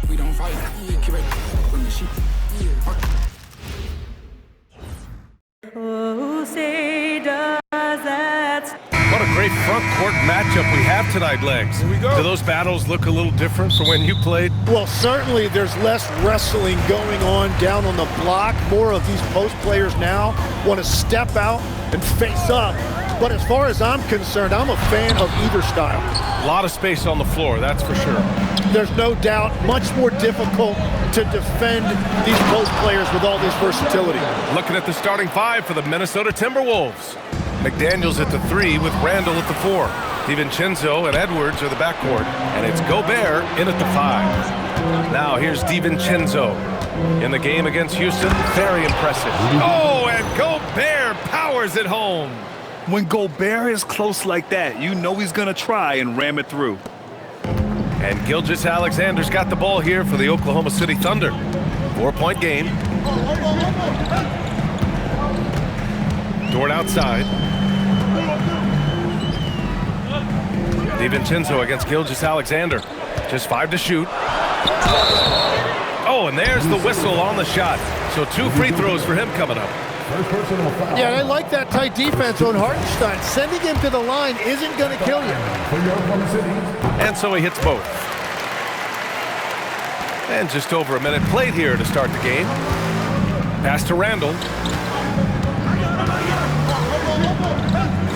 we don't fight. Keep it from the sheep. Who say does that? What a great front court matchup we have tonight, Legs. Here we go. Do those battles look a little different from when you played? Well, certainly there's less wrestling going on down on the block. More of these post players now want to step out and face up. But as far as I'm concerned, I'm a fan of either style. A lot of space on the floor, that's for sure. There's no doubt much more difficult to defend these post players with all this versatility. Looking at the starting five for the Minnesota Timberwolves. McDaniels at the 3 with Randall at the 4. DiVincenzo and Edwards are the backcourt. And it's Gobert in at the 5. Now here's DiVincenzo. In the game against Houston, very impressive. Oh, and Gobert powers it home. When Gobert is close like that, you know he's going to try and ram it through. And Gilgeous-Alexander's got the ball here for the Oklahoma City Thunder. 4-point game. Dort outside. DiVincenzo against Gilgeous-Alexander. Just 5 to shoot. Oh, and there's the whistle on the shot. So 2 free throws for him coming up. Yeah, and I like that tight defense on Hartenstein. Sending him to the line isn't going to kill you. And so he hits both. And just over a minute played here to start the game. Pass to Randall.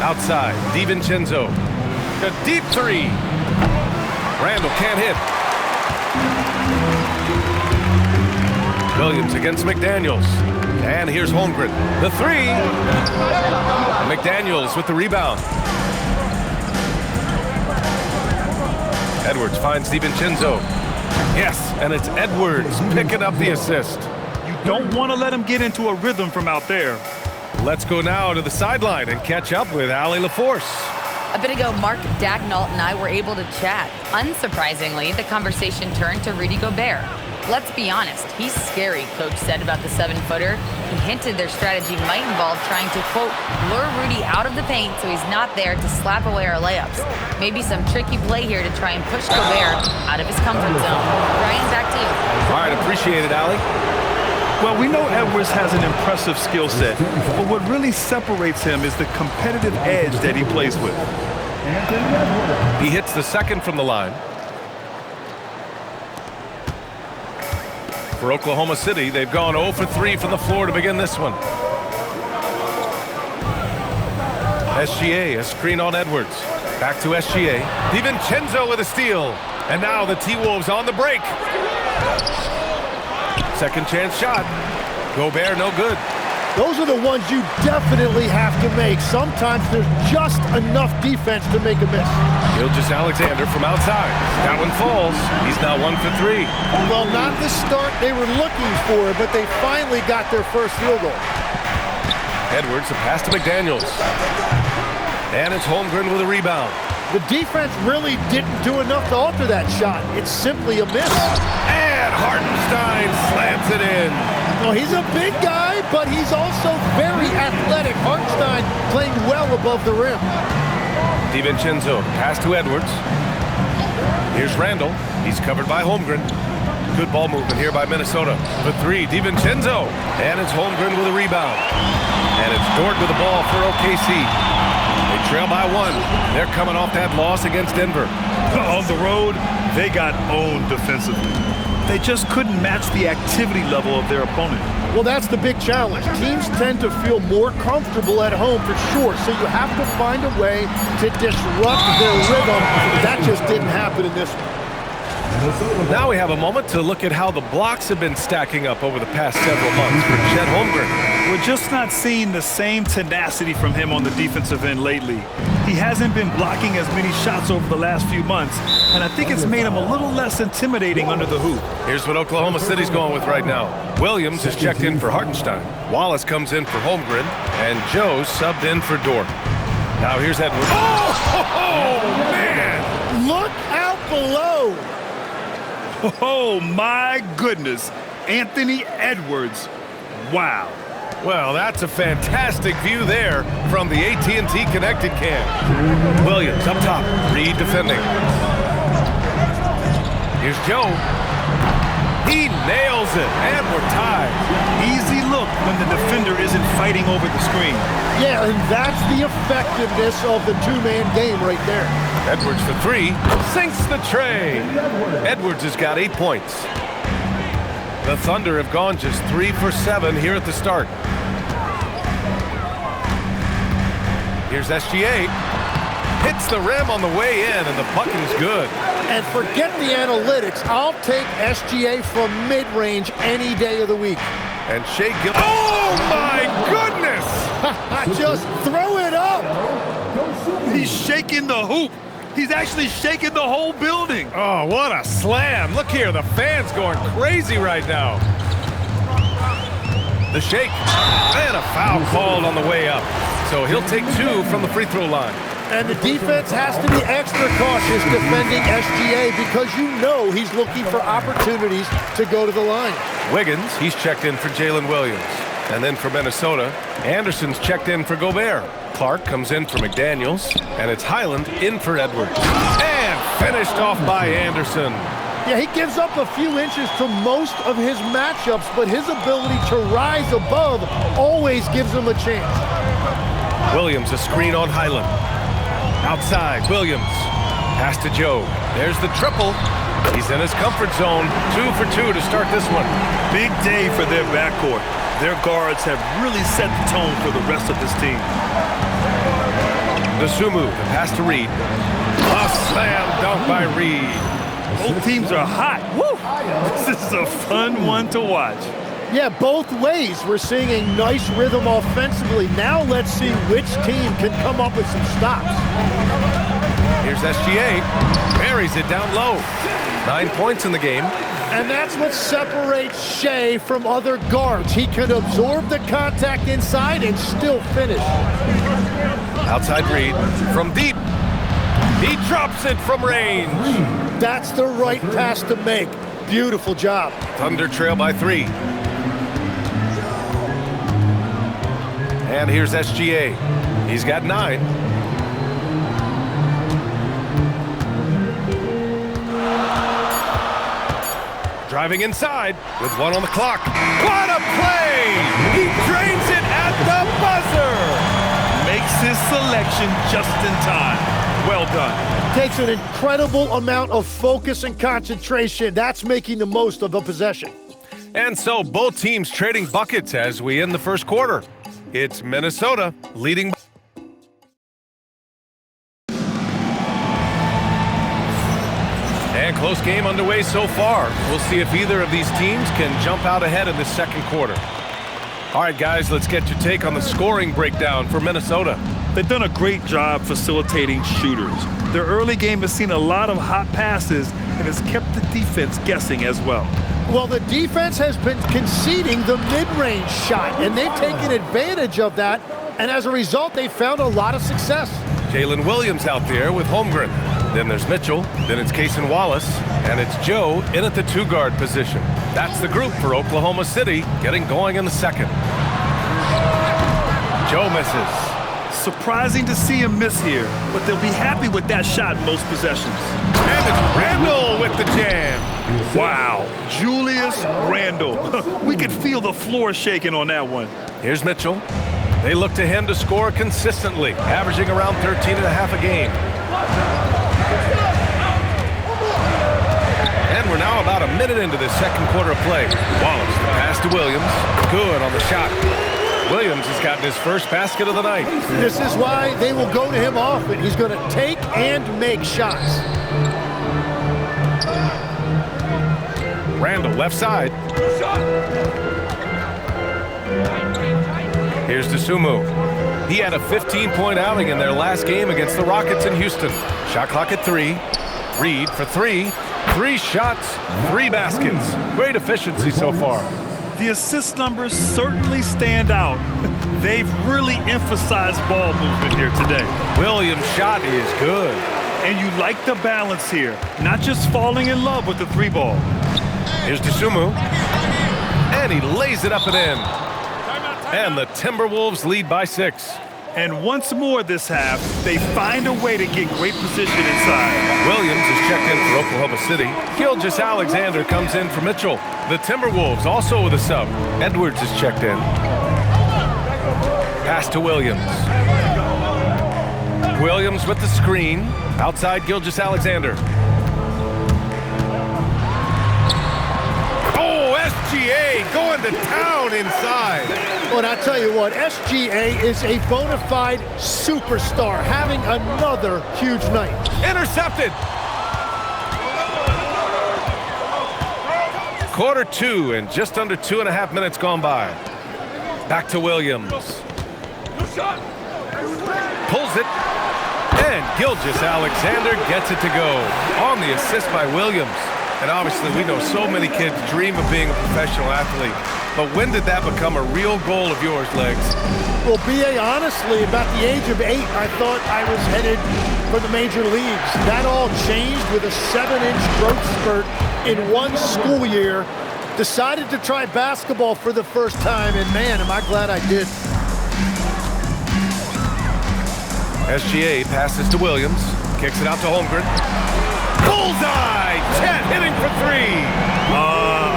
Outside, DiVincenzo. A deep 3. Randall can't hit. Williams against McDaniels. And here's Holmgren. The 3. McDaniels with the rebound. Edwards finds DiVincenzo. Yes, and it's Edwards picking up the assist. You don't want to let him get into a rhythm from out there. Let's go now to the sideline and catch up with Allie LaForce. A bit ago, Mark Daignault and I were able to chat. Unsurprisingly, the conversation turned to Rudy Gobert. Let's be honest, he's scary, Coach said about the 7-footer. He hinted their strategy might involve trying to, quote, lure Rudy out of the paint so he's not there to slap away our layups. Maybe some tricky play here to try and push Gobert out of his comfort zone. Ryan, back to you. All right, appreciate it, Allie. Well, we know Edwards has an impressive skill set, but what really separates him is the competitive edge that he plays with. He hits the second from the line. For Oklahoma City, they've gone 0 for 3 from the floor to begin this one. SGA, a screen on Edwards. Back to SGA. DiVincenzo with a steal. And now the T-Wolves on the break. Second chance shot. Gobert no good. Those are the ones you definitely have to make. Sometimes there's just enough defense to make a miss. Gilgeous-Alexander from outside. That one falls. He's now 1 for 3. Well, not the start they were looking for, but they finally got their first field goal. Edwards, a pass to McDaniels. And it's Holmgren with a rebound. The defense really didn't do enough to alter that shot. It's simply a miss. And Hartenstein slams it in. Well, he's a big guy, but he's also very athletic. Hartenstein playing well above the rim. DiVincenzo, pass to Edwards. Here's Randall. He's covered by Holmgren. Good ball movement here by Minnesota. For 3, DiVincenzo. And it's Holmgren with a rebound. And it's Dort with the ball for OKC. They trail by 1. They're coming off that loss against Denver. On the road, they got owned defensively. They just couldn't match the activity level of their opponent. Well, that's the big challenge. Teams tend to feel more comfortable at home for sure, so you have to find a way to disrupt their rhythm. That just didn't happen in this one. Now we have a moment to look at how the blocks have been stacking up over the past several months for Chet Holmgren. We're just not seeing the same tenacity from him on the defensive end lately. He hasn't been blocking as many shots over the last few months, and I think it's made him a little less intimidating under the hoop. Here's what Oklahoma City's going with right now. Williams is checked in for Hartenstein. Wallace comes in for Holmgren, and Joe subbed in for Dort. Now here's Edwards. Oh, man! Look out below! Oh, my goodness. Anthony Edwards. Wow. Well, that's a fantastic view there from the AT&T Connected Cam. Williams up top, Reed defending. Here's Joe. He nails it, and we're tied. Easy look when the defender isn't fighting over the screen. Yeah, and that's the effectiveness of the two-man game right there. Edwards for three, sinks the tray. Edwards has got 8 points. The Thunder have gone just 3 for 7 here at the start. Here's SGA. Hits the rim on the way in, and the bucket is good. And forget the analytics. I'll take SGA from mid-range any day of the week. And Shea Gill. Oh, my goodness! Just throw it up. He's shaking the hoop. He's actually shaking the whole building. Oh, what a slam. Look here, the fans going crazy right now. The shake. And a foul called on the way up. So he'll take 2 from the free throw line. And the defense has to be extra cautious defending SGA because you know he's looking for opportunities to go to the line. Wiggins, he's checked in for Jalen Williams. And then for Minnesota, Anderson's checked in for Gobert. Clark comes in for McDaniels, and it's Highland in for Edwards. And finished off by Anderson. Yeah, he gives up a few inches to most of his matchups, but his ability to rise above always gives him a chance. Williams, a screen on Highland. Outside, Williams. Pass to Joe. There's the triple. He's in his comfort zone. 2 for 2 to start this one. Big day for their backcourt. Their guards have really set the tone for the rest of this team. Dosunmu, the pass to Reed. A slam dunk by Reed. Both teams are hot. Woo! This is a fun one to watch. Yeah, both ways. We're seeing a nice rhythm offensively. Now let's see which team can come up with some stops. Here's SGA. Buries it down low. 9 points in the game. And that's what separates Shea from other guards. He can absorb the contact inside and still finish. Outside Reed from deep. He drops it from range. That's the right pass to make. Beautiful job. Thunder trail by 3. And here's SGA. He's got 9. Driving inside with 1 on the clock. What a play! He drains it at the buzzer! Makes his selection just in time. Well done. Takes an incredible amount of focus and concentration. That's making the most of the possession. And so both teams trading buckets as we end the first quarter. It's Minnesota leading. And close game underway so far. We'll see if either of these teams can jump out ahead in the second quarter. All right, guys, let's get your take on the scoring breakdown for Minnesota. They've done a great job facilitating shooters. Their early game has seen a lot of hot passes and has kept the defense guessing as well. Well, the defense has been conceding the mid-range shot, and they've taken advantage of that, and as a result, they've found a lot of success. Jalen Williams out there with Holmgren. Then there's Mitchell, then it's Cason Wallace, and it's Joe in at the 2-guard position. That's the group for Oklahoma City, getting going in the second. Joe misses. Surprising to see him miss here, but they'll be happy with that shot most possessions. And it's Randle with the jam. Wow, Julius Randle. We could feel the floor shaking on that one. Here's Mitchell. They look to him to score consistently, averaging around 13.5 a game. And we're now about a minute into this second quarter of play. Wallace, the pass to Williams. Good on the shot. Williams has gotten his first basket of the night. This is why they will go to him often. He's going to take and make shots. Randle, left side. Here's Dosunmu. He had a 15-point outing in their last game against the Rockets in Houston. Shot clock at 3. Reed for 3. 3 shots, 3 baskets. Great efficiency so far. The assist numbers certainly stand out. They've really emphasized ball movement here today. Williams' shot is good. And you like the balance here, not just falling in love with the 3-ball. Here's Dosunmu. And he lays it up and in. And the Timberwolves lead by 6. And once more this half, they find a way to get great position inside. Williams is checked in for Oklahoma City. Gilgeous-Alexander comes in for Mitchell. The Timberwolves also with a sub. Edwards is checked in. Pass to Williams. Williams with the screen. Outside Gilgeous-Alexander. Oh, SGA going to town inside. But I tell you what, SGA is a bona fide superstar, having another huge night. Intercepted. Quarter two and just under 2.5 minutes gone by. Back to Williams. Pulls it. And Gilgeous-Alexander gets it to go on the assist by Williams. And obviously we know so many kids dream of being a professional athlete. But when did that become a real goal of yours, Legs? Well, B.A., honestly, about the age of 8, I thought I was headed for the major leagues. That all changed with a 7-inch growth spurt in one school year. Decided to try basketball for the first time, and man, am I glad I did. SGA passes to Williams, kicks it out to Holmgren. Bullseye! Chet hitting for three!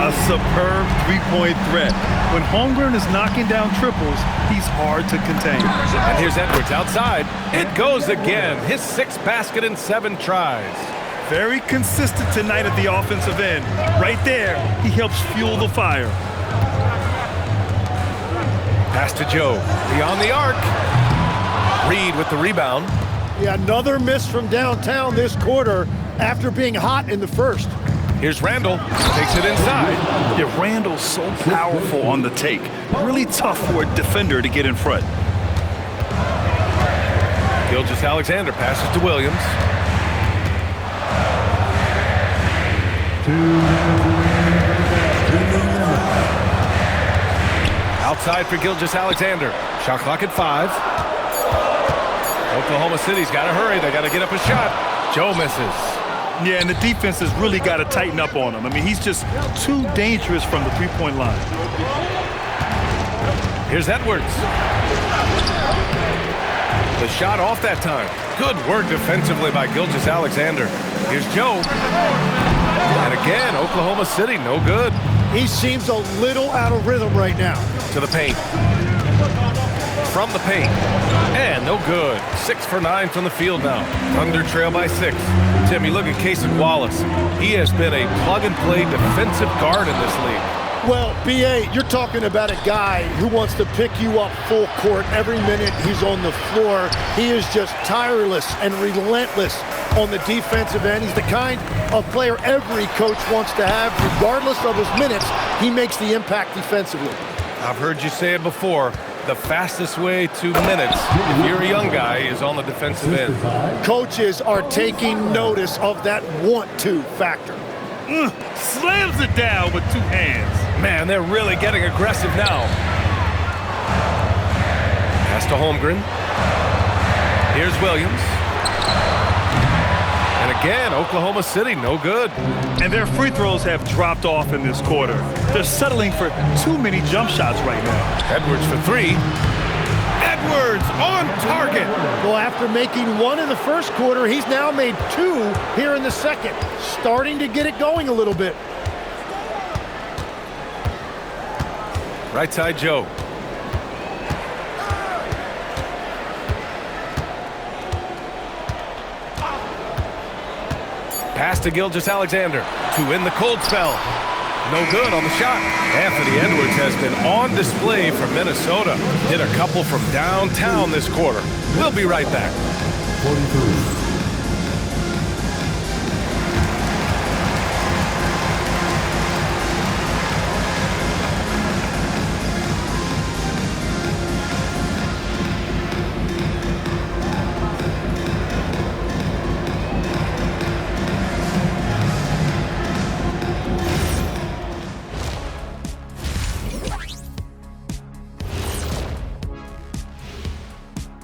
A superb three-point threat. When Holmgren is knocking down triples, he's hard to contain. And here's Edwards outside. It goes again. His 6th basket in 7 tries. Very consistent tonight at the offensive end. Right there, he helps fuel the fire. Pass to Joe. Beyond the arc. Reed with the rebound. Yeah, another miss from downtown this quarter after being hot in the first. Here's Randall. Takes it inside. Yeah, Randall's so powerful on the take. Really tough for a defender to get in front. Gilgeous-Alexander passes to Williams. Outside for Gilgeous-Alexander. Shot clock at 5. Oklahoma City's got to hurry. They got to get up a shot. Joe misses. Yeah, and the defense has really got to tighten up on him. I mean, he's just too dangerous from the three-point line. Here's Edwards. The shot off that time. Good work defensively by Gilgeous-Alexander. Here's Joe. And again, Oklahoma City, no good. He seems a little out of rhythm right now. To the paint. From the paint. And no good. 6 for 9 from the field now. Thunder trail by 6. Tim, you look at Cason Wallace. He has been a plug-and-play defensive guard in this league. Well, B.A., you're talking about a guy who wants to pick you up full court every minute he's on the floor. He is just tireless and relentless on the defensive end. He's the kind of player every coach wants to have. Regardless of his minutes, he makes the impact defensively. I've heard you say it before. The fastest way to minutes, if you're a young guy, is on the defensive end. Coaches are taking notice of that want-to factor. Slams it down with 2 hands. Man, they're really getting aggressive now. Pass to Holmgren. Here's Williams. And again, Oklahoma City, no good. And their free throws have dropped off in this quarter. They're settling for too many jump shots right now. Edwards for 3. Edwards on target. Well, after making 1 in the first quarter, he's now made 2 here in the second. Starting to get it going a little bit. Right side, Joe. Pass to Gilgeous-Alexander to win the cold spell. No good on the shot. Anthony Edwards has been on display for Minnesota. Hit a couple from downtown this quarter. We'll be right back. 43.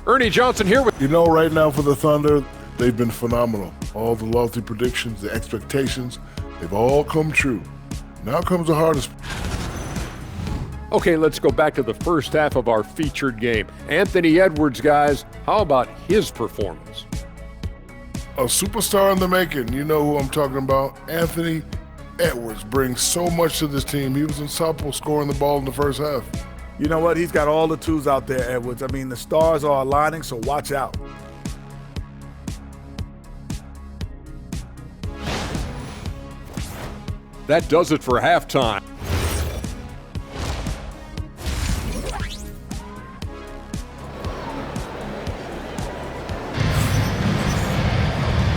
Ernie Johnson here with... You know, right now for the Thunder, they've been phenomenal. All the lofty predictions, the expectations, they've all come true. Now comes the hardest. Okay, let's go back to the first half of our featured game. Anthony Edwards, guys, how about his performance? A superstar in the making. You know who I'm talking about. Anthony Edwards brings so much to this team. He was unstoppable scoring the ball in the first half. You know what? He's got all the tools out there, Edwards. I mean, the stars are aligning, so watch out. That does it for halftime.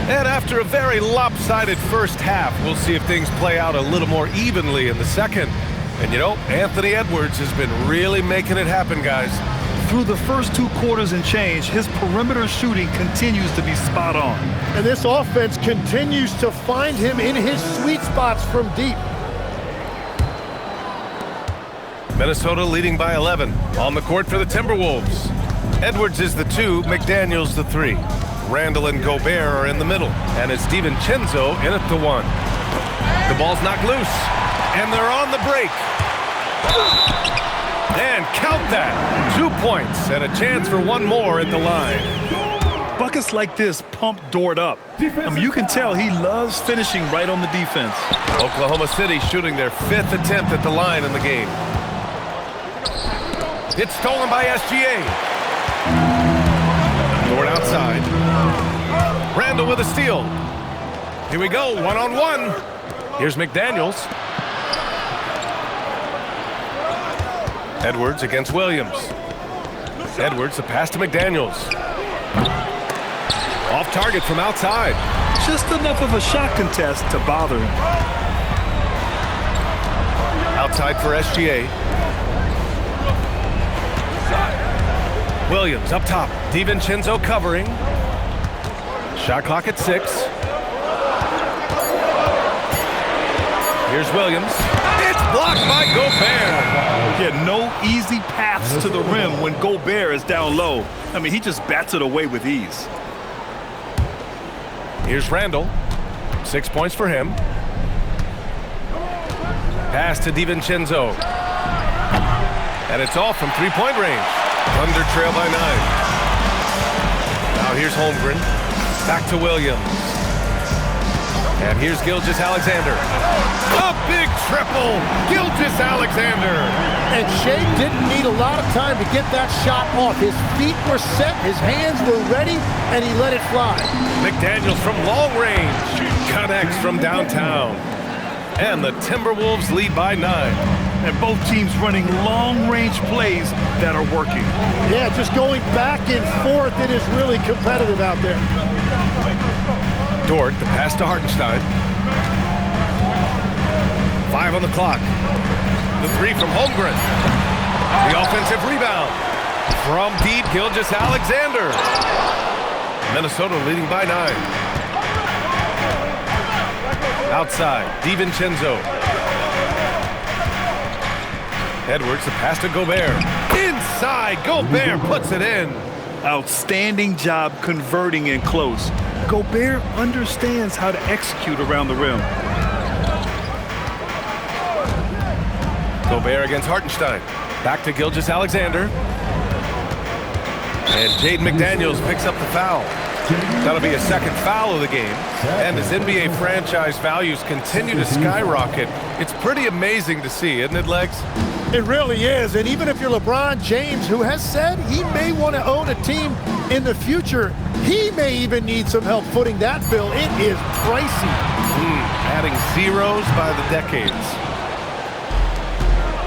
And after a very lopsided first half, we'll see if things play out a little more evenly in the second. And you know, Anthony Edwards has been really making it happen, guys. Through the first 2 quarters and change, his perimeter shooting continues to be spot on. And this offense continues to find him in his sweet spots from deep. Minnesota leading by 11. On the court for the Timberwolves. Edwards is the 2, McDaniels the 3. Randall and Gobert are in the middle, and it's DiVincenzo in at the 1. The ball's knocked loose, and they're on the break. And count that, 2 points, and a chance for one more at the line. Buckets like this pump Dort up. I mean, you can tell he loves finishing right on the defense. Oklahoma City shooting their 5th attempt at the line in the game. It's stolen by SGA. Dort outside. Randall with a steal. Here we go, one-on-one. Here's McDaniels. Edwards against Williams. Edwards, the pass to McDaniels. Off target from outside. Just enough of a shot contest to bother him. Outside for SGA. Williams up top. DiVincenzo covering. Shot clock at 6. Here's Williams. It's blocked by Gobert. Yeah, no easy paths to the rim when Gobert is down low. I mean, he just bats it away with ease. Here's Randall. 6 points for him. Pass to DiVincenzo. And it's off from 3-point range. Thunder trail by 9. Now here's Holmgren. Back to Williams. And here's Gilgeous-Alexander. A big triple. Gilgeous-Alexander. And Shea didn't need a lot of time to get that shot off. His feet were set, his hands were ready, and he let it fly. McDaniels from long range. Connects from downtown. And the Timberwolves lead by 9. And both teams running long-range plays that are working. Yeah, just going back and forth. It is really competitive out there. Dort, the pass to Hartenstein. 5 on the clock. The 3 from Holmgren. The offensive rebound. From deep, Gilgeous-Alexander. Minnesota leading by 9. Outside, DiVincenzo. Edwards, the pass to Gobert. Inside, Gobert puts it in. Outstanding job converting in close. Gobert understands how to execute around the rim. Gobert against Hartenstein. Back to Gilgeous-Alexander. And Jaden McDaniels picks up the foul. That'll be a second foul of the game. And as NBA franchise values continue to skyrocket, it's pretty amazing to see, isn't it, Legs? It really is. And even if you're LeBron James, who has said he may want to own a team in the future, he may even need some help footing that bill. It is pricey. Adding zeros by the decades.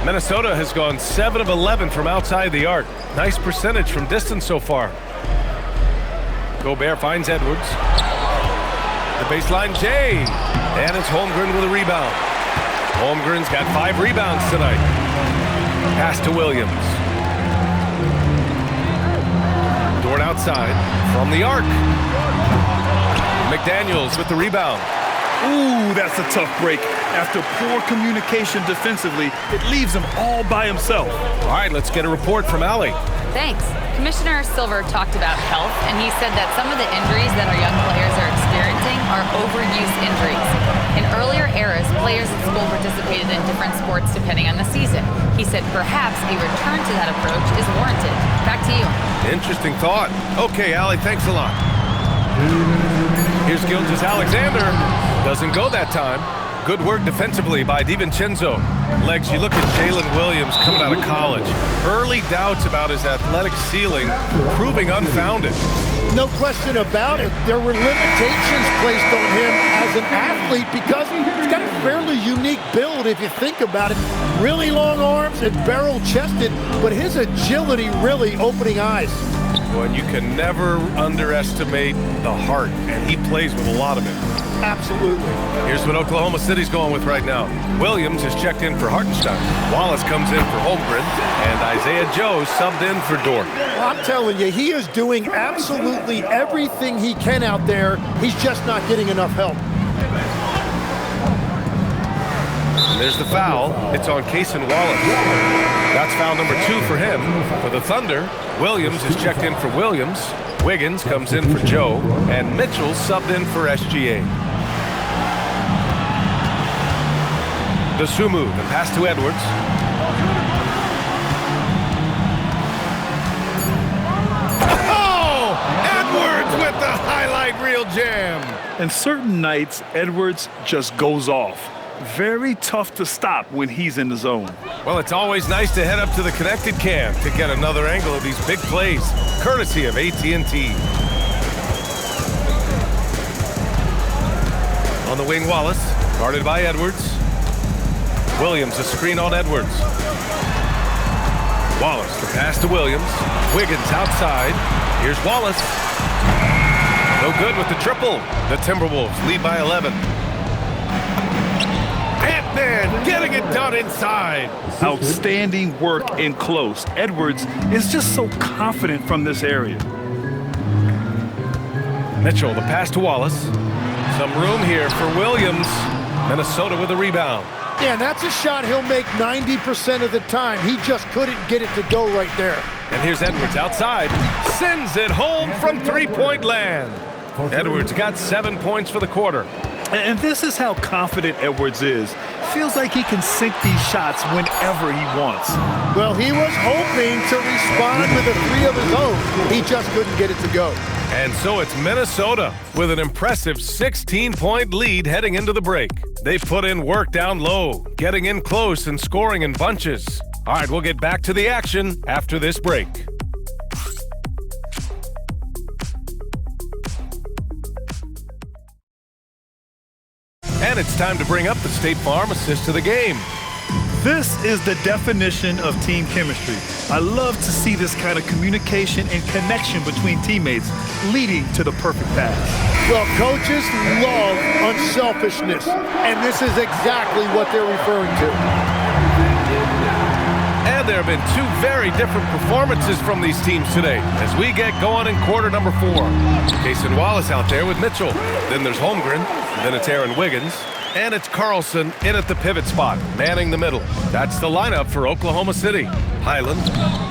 Minnesota has gone 7 of 11 from outside the arc. Nice percentage from distance so far. Gobert finds Edwards. The baseline Jay. And it's Holmgren with a rebound. Holmgren's got 5 rebounds tonight. Pass to Williams. Dort outside from the arc. McDaniels with the rebound. Ooh, that's a tough break. After poor communication defensively, it leaves him all by himself. All right, let's get a report from Allie. Thanks. Commissioner Silver talked about health, and he said that some of the injuries that our young players are experiencing are overuse injuries. In earlier eras, players at school participated in different sports depending on the season. He said perhaps a return to that approach is warranted. Back to you. Interesting thought. Okay, Allie, thanks a lot. Here's Gilgeous-Alexander. Doesn't go that time. Good work defensively by DiVincenzo. Legs, you look at Jalen Williams coming out of college. Early doubts about his athletic ceiling proving unfounded. No question about it. There were limitations placed on him as an athlete because he's got a fairly unique build if you think about it. Really long arms and barrel-chested, but his agility really opening eyes. Well, and you can never underestimate the heart, and he plays with a lot of it. Absolutely. Here's what Oklahoma City's going with right now. Williams is checked in for Hartenstein. Wallace comes in for Holmgren, and Isaiah Joe subbed in for Dort. Well, I'm telling you, he is doing absolutely everything he can out there. He's just not getting enough help. And there's the foul. It's on Cason Wallace. That's foul number 2 for him. For the Thunder, Williams is checked in for Williams. Wiggins comes in for Joe, and Mitchell subbed in for SGA. Dosunmu, the pass to Edwards. Oh! Edwards with the highlight reel jam. And certain nights, Edwards just goes off. Very tough to stop when he's in the zone. Well, it's always nice to head up to the connected cam to get another angle of these big plays, courtesy of AT&T. On the wing, Wallace, guarded by Edwards. Williams, a screen on Edwards. Wallace, the pass to Williams. Wiggins outside. Here's Wallace. No good with the triple. The Timberwolves lead by 11. Ant-Man getting it done inside. Outstanding work in close. Edwards is just so confident from this area. Mitchell, the pass to Wallace. Some room here for Williams. Minnesota with a rebound. Yeah, and that's a shot he'll make 90% of the time. He just couldn't get it to go right there. And here's Edwards outside. Sends it home from three-point land. Edwards got 7 points for the quarter. And this is how confident Edwards is. Feels like he can sink these shots whenever he wants. Well, he was hoping to respond with a 3 of his own. He just couldn't get it to go. And so it's Minnesota with an impressive 16-point lead heading into the break. They put in work down low, getting in close and scoring in bunches. All right, we'll get back to the action after this break. And it's time to bring up the State Farm assist to the game. This is the definition of team chemistry. I love to see this kind of communication and connection between teammates leading to the perfect pass. Well, coaches love unselfishness, and this is exactly what they're referring to. And there have been 2 very different performances from these teams today as we get going in quarter number 4. Cason Wallace out there with Mitchell. Then there's Holmgren. Then it's Aaron Wiggins. And it's Carlson in at the pivot spot, manning the middle. That's the lineup for Oklahoma City. Highland,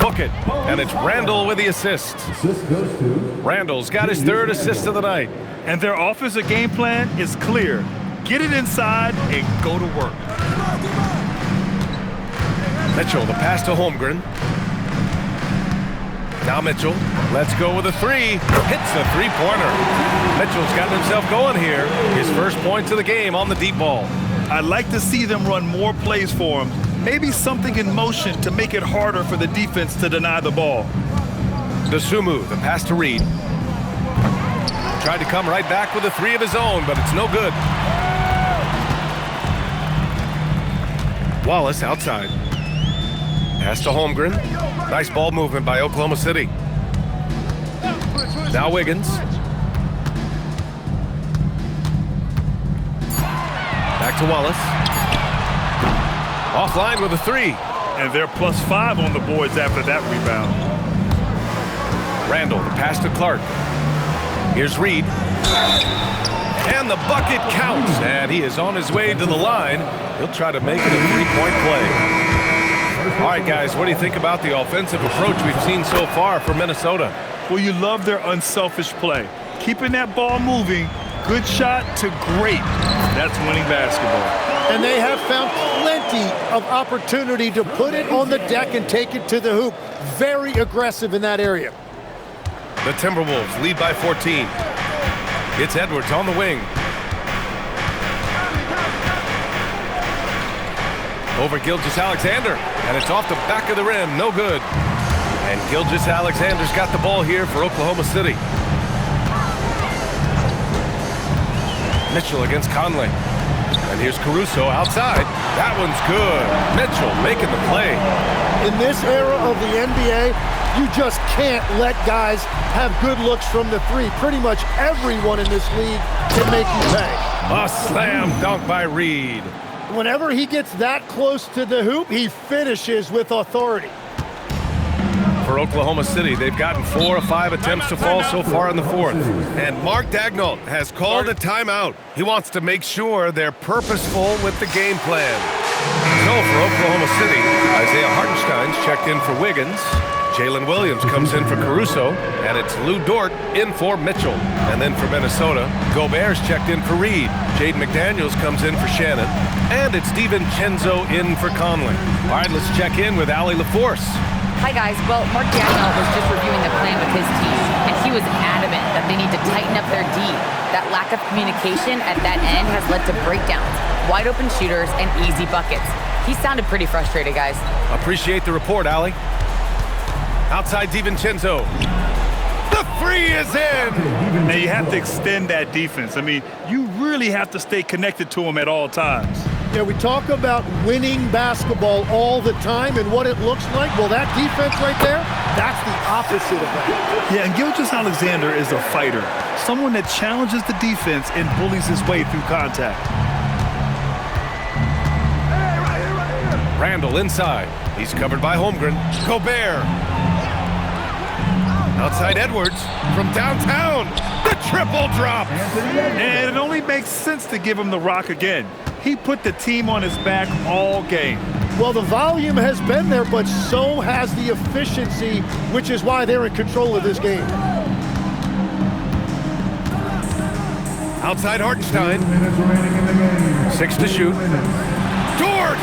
book it, and it's Randall with the assist. Assist goes to Randall's got his 3rd assist of the night. And their offensive game plan is clear. Get it inside and go to work. Mitchell, the pass to Holmgren. Now Mitchell, let's go with a 3. Hits the 3-pointer. Mitchell's gotten himself going here. His first points of the game on the deep ball. I'd like to see them run more plays for him. Maybe something in motion to make it harder for the defense to deny the ball. Dosunmu, the pass to Reed. Tried to come right back with a 3 of his own, but it's no good. Wallace outside. Pass to Holmgren. Nice ball movement by Oklahoma City. Now Wiggins. Back to Wallace. Offline with a 3. And they're +5 on the boards after that rebound. Randall, the pass to Clark. Here's Reed. And the bucket counts. And he is on his way to the line. He'll try to make it a 3-point play. All right, guys, what do you think about the offensive approach we've seen so far for Minnesota? Well, you love their unselfish play. Keeping that ball moving, good shot to great. That's winning basketball. And they have found plenty of opportunity to put it on the deck and take it to the hoop. Very aggressive in that area. The Timberwolves lead by 14. It's Edwards on the wing. Over Gilgeous-Alexander, and it's off the back of the rim, no good. And Gilgeous-Alexander's got the ball here for Oklahoma City. Mitchell against Conley. And here's Caruso outside. That one's good. Mitchell making the play. In this era of the NBA, you just can't let guys have good looks from the three. Pretty much everyone in this league can make you pay. A slam dunk by Reed. Whenever he gets that close to the hoop, he finishes with authority. For Oklahoma City, they've gotten 4 of 5 attempts to fall so far in the fourth. And Mark Daigneault has called a timeout. He wants to make sure they're purposeful with the game plan. So for Oklahoma City, Isaiah Hartenstein's checked in for Wiggins. Jalen Williams comes in for Caruso. And it's Lou Dort in for Mitchell. And then for Minnesota, Gobert's checked in for Reed. Jaden McDaniels comes in for Shannon. And it's DiVincenzo in for Conley. All right, let's check in with Allie LaForce. Hi, guys. Well, Mark Daigneault was just reviewing the plan with his team, and he was adamant that they need to tighten up their D. That lack of communication at that end has led to breakdowns, wide open shooters, and easy buckets. He sounded pretty frustrated, guys. Appreciate the report, Allie. Outside DiVincenzo. The three is in! And you have to extend that defense. I mean, you really have to stay connected to him at all times. Yeah, we talk about winning basketball all the time and what it looks like. Well, that defense right there, that's the opposite of that. Yeah, and Gilgeous-Alexander is a fighter, someone that challenges the defense and bullies his way through contact. Randall inside. He's covered by Holmgren. Gobert. Outside Edwards from downtown. The triple drop. And it only makes sense to give him the rock again. He put the team on his back all game. Well, the volume has been there, but so has the efficiency, which is why they're in control of this game. Outside Hartenstein. 6 to shoot. Dort!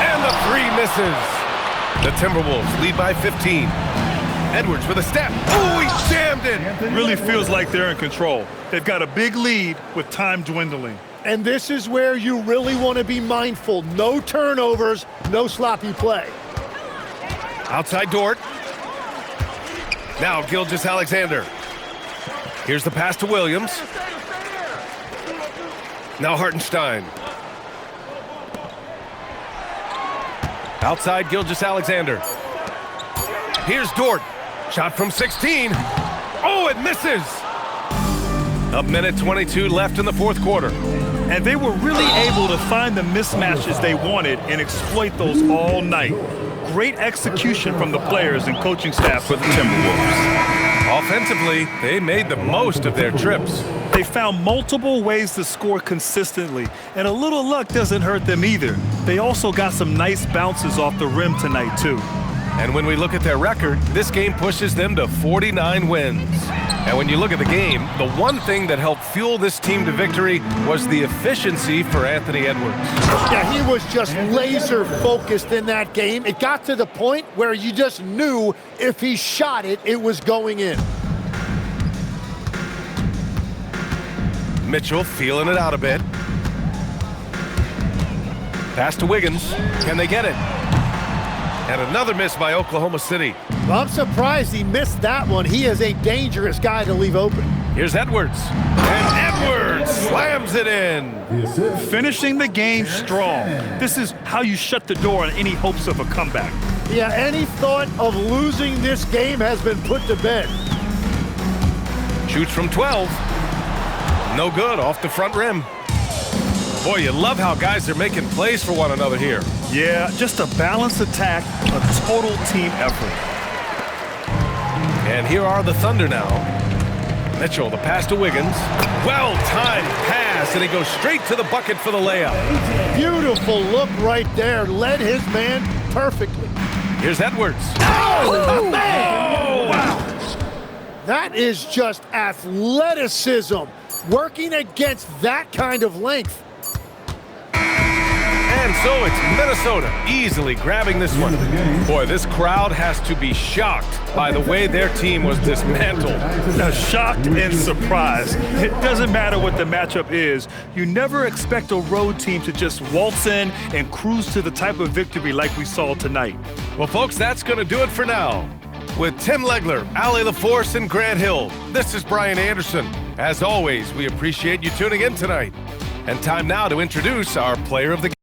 And the three misses. The Timberwolves lead by 15. Edwards with a step. Oh, he jammed it! Really feels like they're in control. They've got a big lead with time dwindling. And this is where you really want to be mindful. No turnovers, no sloppy play. Outside Dort. Now Gilgeous-Alexander. Here's the pass to Williams. Now Hartenstein. Outside Gilgeous-Alexander. Here's Dort. Shot from 16. Oh, it misses. A minute 22 left in the fourth quarter. And they were really able to find the mismatches they wanted and exploit those all night. Great execution from the players and coaching staff for the Timberwolves. Offensively, they made the most of their trips. They found multiple ways to score consistently, and a little luck doesn't hurt them either. They also got some nice bounces off the rim tonight, too. And when we look at their record, this game pushes them to 49 wins. And when you look at the game, the one thing that helped fuel this team to victory was the efficiency for Anthony Edwards. Yeah, he was just laser focused in that game. It got to the point where you just knew if he shot it, it was going in. Mitchell feeling it out a bit. Pass to Wiggins. Can they get it? And another miss by Oklahoma City. Well, I'm surprised he missed that one. He is a dangerous guy to leave open. Here's Edwards. And Edwards slams it in. Finishing the game strong. This is how you shut the door on any hopes of a comeback. Yeah, any thought of losing this game has been put to bed. Shoots from 12. No good, off the front rim. Boy, you love how guys are making plays for one another here. Yeah, just a balanced attack, a total team effort. And here are the Thunder now. Mitchell, the pass to Wiggins. Well-timed pass, and he goes straight to the bucket for the layup. Beautiful look right there. Led his man perfectly. Here's Edwards. Oh, man! Oh, wow. That is just athleticism. working against that kind of length. And so it's Minnesota easily grabbing this one. Boy, this crowd has to be shocked by the way their team was dismantled. Now, shocked and surprised. It doesn't matter what the matchup is. You never expect a road team to just waltz in and cruise to the type of victory like we saw tonight. Well, folks, that's going to do it for now. With Tim Legler, Allie LaForce, and Grant Hill, this is Brian Anderson. As always, we appreciate you tuning in tonight. And time now to introduce our player of the game.